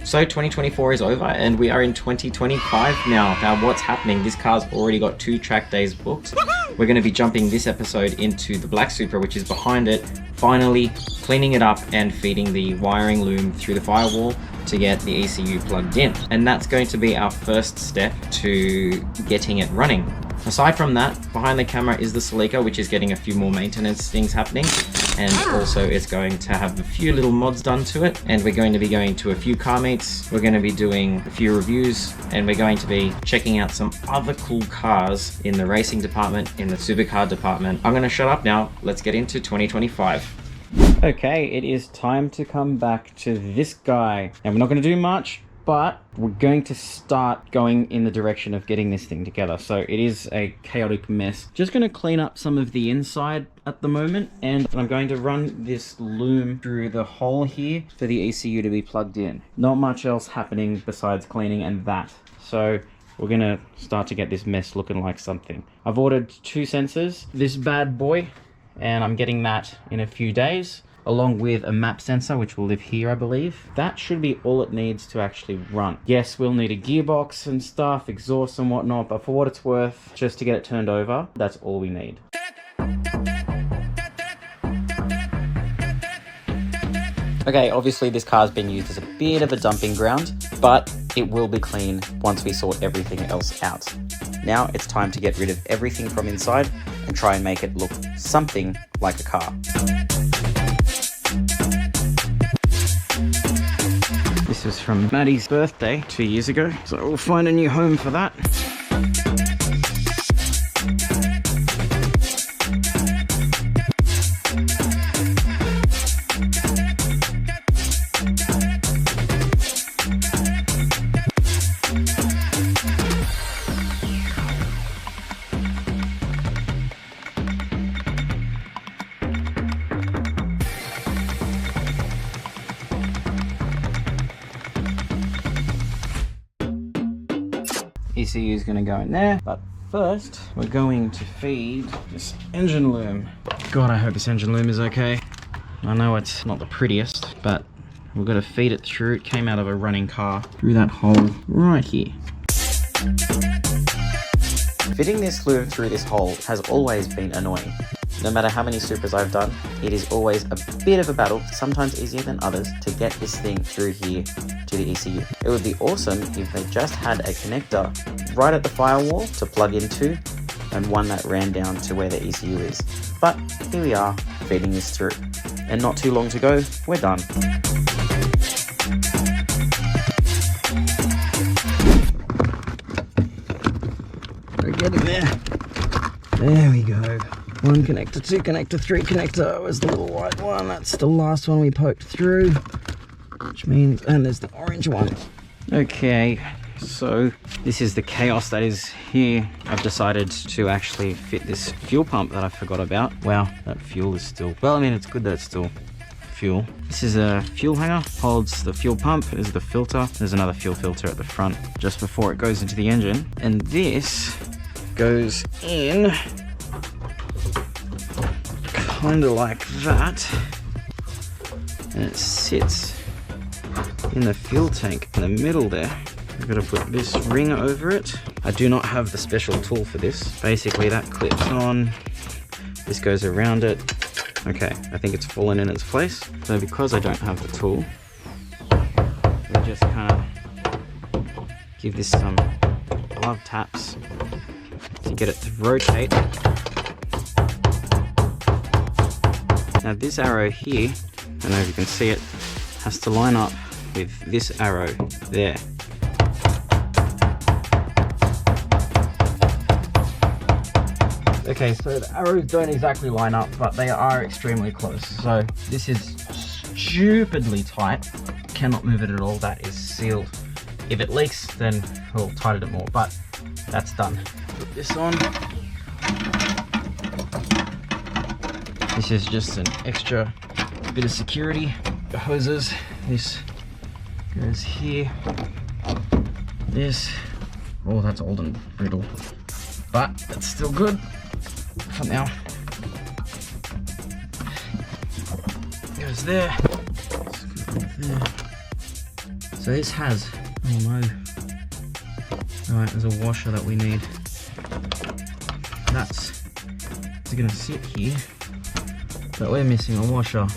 So 2024 is over and we are in 2025 now. Now what's happening? This car's already got 2 track days booked. We're going to be jumping this episode into the Black Supra, which is behind it, finally cleaning it up and feeding the wiring loom through the firewall to get the ECU plugged in. And that's going to be our first step to getting it running. Aside from that, behind the camera is the celica, which is getting a few more maintenance things happening. And also it's going to have a few little mods done to it. And we're going to be going to a few car meets. We're going to be doing a few reviews, and we're going to be checking out some other cool cars in the racing department, in the supercar department. I'm going to shut up now. Let's get into 2025. Okay, it is time to come back to this guy. And we're not going to do much, but we're going to start going in the direction of getting this thing together. So it is a chaotic mess. Just going to clean up some of the inside at the moment, and I'm going to run this loom through the hole here for the ECU to be plugged in. Not much else happening besides cleaning and that. So we're going to start to get this mess looking like something. I've ordered 2 sensors, this bad boy, and I'm getting that in a few days, along with a map sensor, which will live here, I believe. That should be all it needs to actually run. Yes, we'll need a gearbox and stuff, exhaust and whatnot, but for what it's worth, just to get it turned over, that's all we need. Okay, obviously this car's been used as a bit of a dumping ground, but it will be clean once we sort everything else out. Now it's time to get rid of everything from inside and try and make it look something like a car. This was from Maddie's birthday 2 years ago, so we'll find a new home for that. ECU is going to go in there, but first we're going to feed this engine loom. God, I hope this engine loom is okay. I know it's not the prettiest, but we're going to feed it through. It came out of a running car through that hole right here. Fitting this loom through this hole has always been annoying. No matter how many Supras I've done, it is always a bit of a battle, sometimes easier than others, to get this thing through here to the ECU. It would be awesome if they just had a connector right at the firewall to plug into, and one that ran down to where the ECU is. But here we are, feeding this through. And not too long to go, we're done. We're getting there. There we go. 1 connector, 2 connector, 3 connector. Where's the little white one? That's the last one we poked through. Which means, and there's the orange one. Okay, so this is the chaos that is here. I've decided to actually fit this fuel pump that I forgot about. Wow, that fuel is still, well, I mean, it's good that it's still fuel. This is a fuel hanger, holds the fuel pump. There's the filter. There's another fuel filter at the front just before it goes into the engine. And this goes in kind of like that, and it sits in the fuel tank in the middle there. I've got to put this ring over it. I do not have the special tool for this. Basically that clips on, this goes around it. Okay, I think it's fallen in its place. So because I don't have the tool, we just kind of give this some glove taps to get it to rotate. Now this arrow here, I don't know if you can see it, has to line up with this arrow there. Okay, so the arrows don't exactly line up, but they are extremely close. So this is stupidly tight. Cannot move it at all. That is sealed. If it leaks, then we'll tighten it more, but that's done. Put this on. This is just an extra bit of security. The hoses, this goes here. This, oh, that's old and brittle, but it's still good for now. Goes there. So this has, oh no. Alright, there's a washer that we need. That's gonna sit here, but we're missing a washer.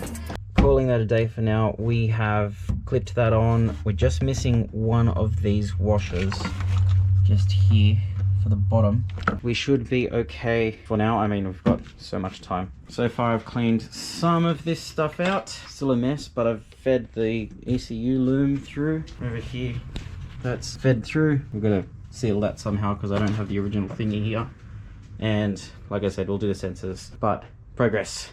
Calling that a day for now. We have clipped that on. We're just missing one of these washers just here for the bottom. We should be okay for now. I mean, we've got so much time. So far I've cleaned some of this stuff out. Still a mess, but I've fed the ECU loom through. Over here, that's fed through. We're gonna seal that somehow because I don't have the original thingy here. And like I said, we'll do the sensors, but progress.